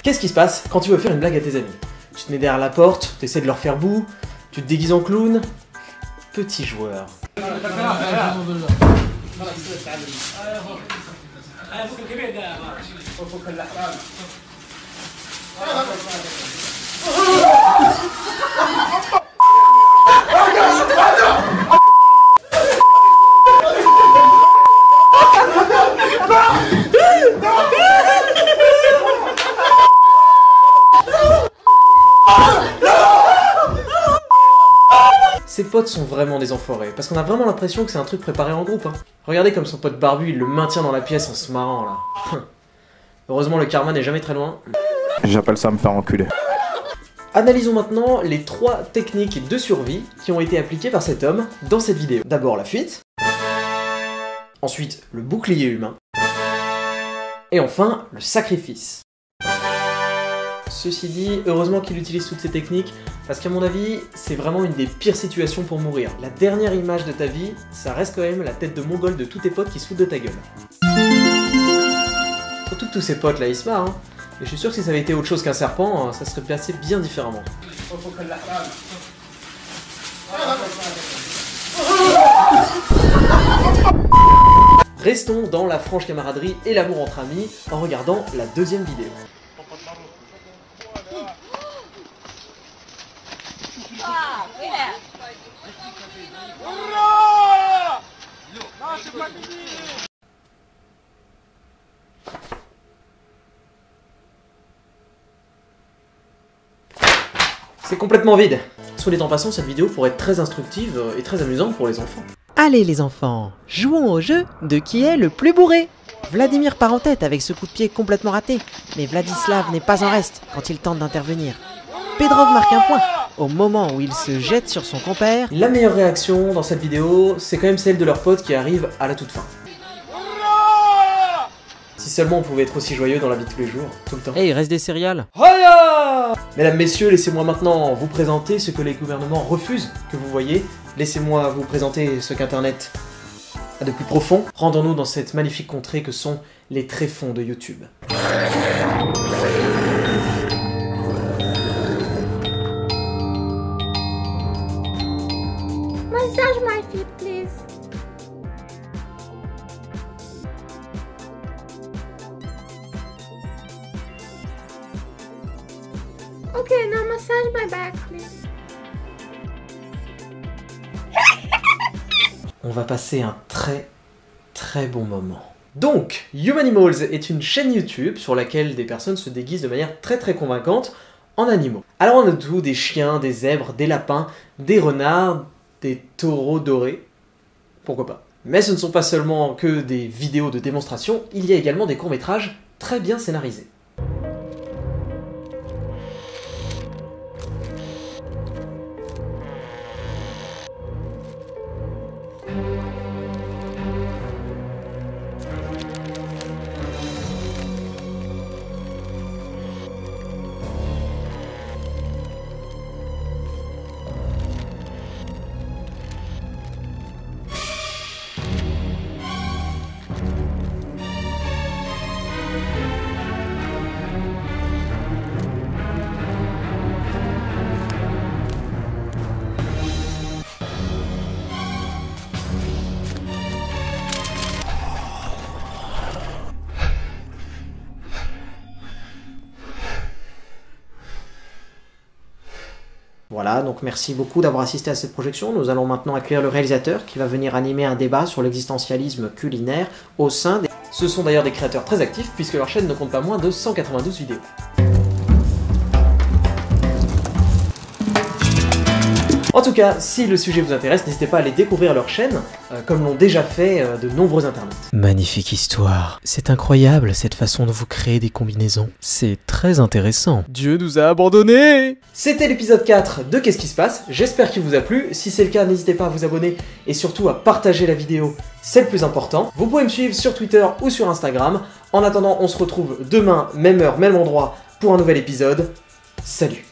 Qu'est-ce qui se passe quand tu veux faire une blague à tes amis? Tu te mets derrière la porte, tu essaies de leur faire boue, tu te déguises en clown. Petit joueur. Ses potes sont vraiment des enfoirés, parce qu'on a vraiment l'impression que c'est un truc préparé en groupe. Hein. Regardez comme son pote barbu, il le maintient dans la pièce en se marrant là. Heureusement le karma n'est jamais très loin. J'appelle ça me faire enculer. Analysons maintenant les 3 techniques de survie qui ont été appliquées par cet homme dans cette vidéo. D'abord la fuite, ensuite le bouclier humain, et enfin le sacrifice. Ceci dit, heureusement qu'il utilise toutes ces techniques, parce qu'à mon avis, c'est vraiment une des pires situations pour mourir. La dernière image de ta vie, ça reste quand même la tête de mongol de tous tes potes qui se foutent de ta gueule. Surtout que tous ces potes là, ils se marrent, hein. Et je suis sûr que si ça avait été autre chose qu'un serpent, ça serait placé bien différemment. Restons dans la franche camaraderie et l'amour entre amis en regardant la deuxième vidéo. C'est complètement vide. Soit dit en passant, cette vidéo pourrait être très instructive et très amusante pour les enfants. Allez les enfants, jouons au jeu de qui est le plus bourré. Vladimir part en tête avec ce coup de pied complètement raté, mais Vladislav n'est pas en reste quand il tente d'intervenir. Pedrov marque un point au moment où il se jette sur son compère. La meilleure réaction dans cette vidéo, c'est quand même celle de leurs potes qui arrivent à la toute fin. Si seulement on pouvait être aussi joyeux dans la vie de tous les jours, tout le temps. Eh, il reste des céréales. Hola! Mesdames, messieurs, laissez-moi maintenant vous présenter ce que les gouvernements refusent que vous voyez. Laissez-moi vous présenter ce qu'Internet a de plus profond. Rendons-nous dans cette magnifique contrée que sont les tréfonds de YouTube. Massage my feet, please. Okay, now massage my back, please. On va passer un très bon moment. Donc, Humanimals est une chaîne YouTube sur laquelle des personnes se déguisent de manière très convaincante en animaux. Alors on a tout, des chiens, des zèbres, des lapins, des renards, des taureaux dorés, pourquoi pas. Mais ce ne sont pas seulement que des vidéos de démonstration, il y a également des courts-métrages très bien scénarisés. Voilà, donc merci beaucoup d'avoir assisté à cette projection. Nous allons maintenant accueillir le réalisateur qui va venir animer un débat sur l'existentialisme culinaire au sein des... Ce sont d'ailleurs des créateurs très actifs puisque leur chaîne ne compte pas moins de 192 vidéos. En tout cas, si le sujet vous intéresse, n'hésitez pas à aller découvrir leur chaîne, comme l'ont déjà fait de nombreux internautes. Magnifique histoire. C'est incroyable cette façon dont vous créez des combinaisons. C'est très intéressant. Dieu nous a abandonnés. C'était l'épisode 4 de Qu'est-ce qui se passe, j'espère qu'il vous a plu. Si c'est le cas, n'hésitez pas à vous abonner et surtout à partager la vidéo, c'est le plus important. Vous pouvez me suivre sur Twitter ou sur Instagram. En attendant, on se retrouve demain, même heure, même endroit, pour un nouvel épisode. Salut!